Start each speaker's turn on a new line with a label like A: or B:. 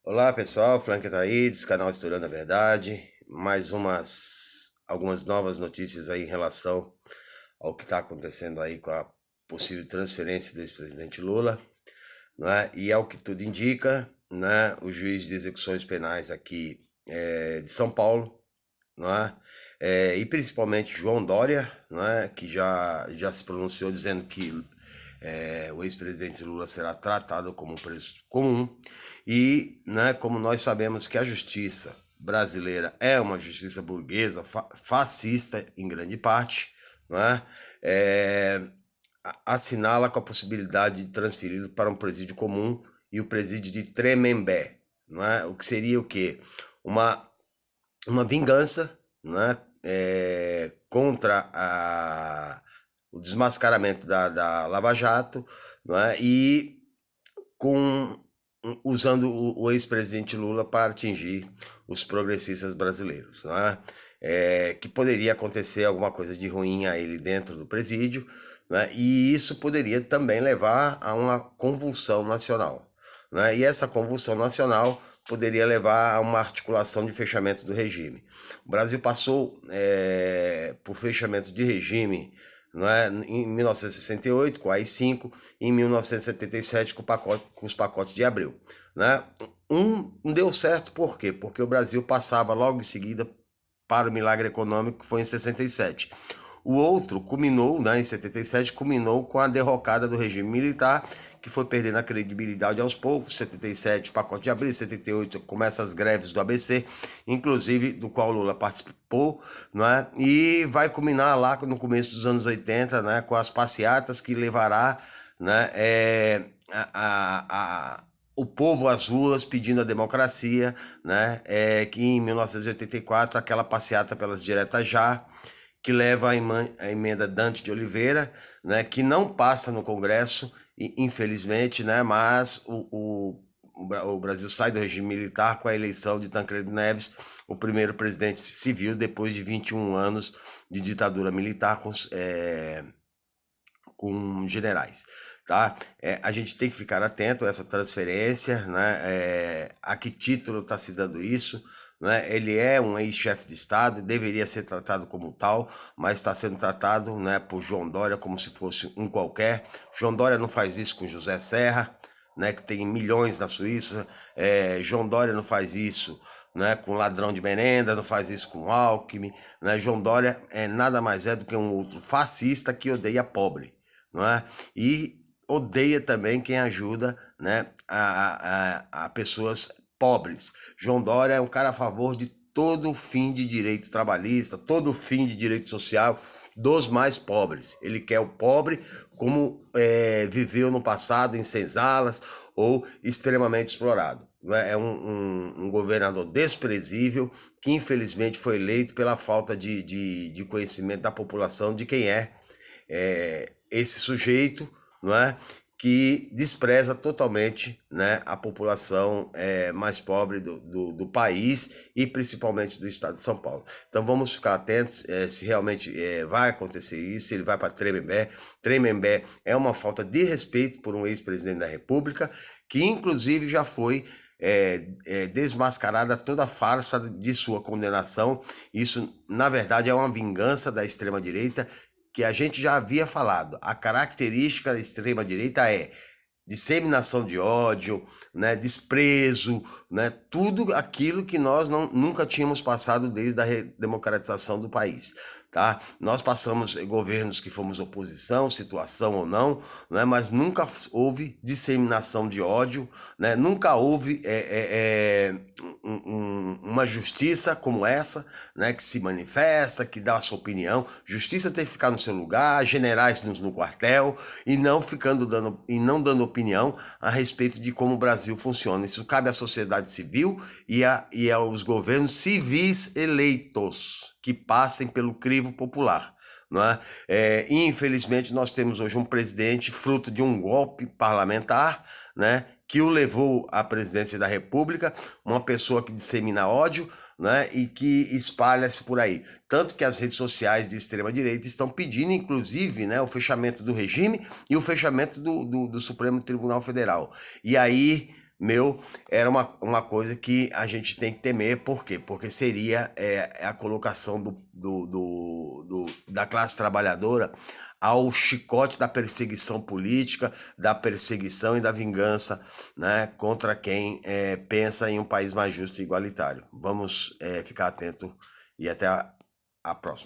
A: Olá pessoal, Frank Ataídes, canal Estourando a Verdade. Mais algumas novas notícias aí em relação ao que está acontecendo aí com a possível transferência do ex-presidente Lula, não é? E ao que tudo indica, né, o juiz de execuções penais aqui de São Paulo, não é? E principalmente João Dória, não é? Que já se pronunciou dizendo que o ex-presidente Lula será tratado como um preso comum e, né, como nós sabemos que a justiça brasileira é uma justiça burguesa, fascista em grande parte, não é? Assinala com a possibilidade de transferi-lo para um presídio comum e o presídio de Tremembé, não é? O que seria o quê? Uma, uma vingança, né, contra o desmascaramento da Lava Jato, não é? E com usando o ex-presidente Lula para atingir os progressistas brasileiros, né? Que poderia acontecer alguma coisa de ruim a ele dentro do presídio, né? E isso poderia também levar a uma convulsão nacional, né? E essa convulsão nacional poderia levar a uma articulação de fechamento do regime. O Brasil passou por fechamento de regime, não é? Em 1968 com a AI-5 e em 1977 com os pacotes de Abril, né? Não deu certo, por quê? Porque o Brasil passava logo em seguida para o milagre econômico, que foi em 67. O outro culminou, né, em 77, culminou com a derrocada do regime militar, que foi perdendo a credibilidade aos poucos. 77, pacote de abril, 78 começa as greves do ABC, inclusive do qual Lula participou, né, e vai culminar lá no começo dos anos 80, né, com as passeatas que levará, né, o povo às ruas pedindo a democracia, né? Que em 1984, aquela passeata pelas diretas já, que leva a emenda Dante de Oliveira, né? Que não passa no Congresso, infelizmente, né? Mas o Brasil sai do regime militar com a eleição de Tancredo Neves, o primeiro presidente civil depois de 21 anos de ditadura militar com generais, tá? A gente tem que ficar atento a essa transferência, né? A que título está se dando isso, né? Ele é um ex-chefe de Estado, deveria ser tratado como tal, mas está sendo tratado, né, por João Dória como se fosse um qualquer. João Dória não faz isso com José Serra, né, que tem milhões na Suíça. João Dória não faz isso, né, com ladrão de merenda, não faz isso com Alckmin, né? João Dória nada mais é do que um outro fascista que odeia pobre, não é? E odeia também quem ajuda, né, a pessoas pobres. João Dória é um cara a favor de todo o fim de direito trabalhista, todo o fim de direito social dos mais pobres. Ele quer o pobre como viveu no passado em senzalas ou extremamente explorado. É um governador desprezível que infelizmente foi eleito pela falta de conhecimento da população de quem esse sujeito, não é? Que despreza totalmente, né, a população mais pobre do país e principalmente do estado de São Paulo. Então vamos ficar atentos se realmente vai acontecer isso, se ele vai para Tremembé. Tremembé é uma falta de respeito por um ex-presidente da República, que inclusive já foi desmascarada toda a farsa de sua condenação. Isso, na verdade, é uma vingança da extrema-direita que a gente já havia falado. A característica da extrema-direita é disseminação de ódio, né, desprezo, né, tudo aquilo que nós nunca tínhamos passado desde a democratização do país. Tá? Nós passamos governos que fomos oposição, situação ou não, né, mas nunca houve disseminação de ódio, né, nunca houve uma justiça como essa, né, que se manifesta, que dá a sua opinião. Justiça tem que ficar no seu lugar, generais no quartel e não dando opinião a respeito de como o Brasil funciona. Isso cabe à sociedade civil e aos governos civis eleitos que passem pelo crivo popular. Não é? Infelizmente, nós temos hoje um presidente fruto de um golpe parlamentar, né, que o levou à presidência da República, uma pessoa que dissemina ódio, né, e que espalha-se por aí. Tanto que as redes sociais de extrema-direita estão pedindo, inclusive, né, o fechamento do regime e o fechamento do Supremo Tribunal Federal. E aí meu, era uma coisa que a gente tem que temer. Por quê? Porque seria a colocação da classe trabalhadora ao chicote da perseguição política, da perseguição e da vingança, né, contra quem pensa em um país mais justo e igualitário. Vamos ficar atento e até a próxima.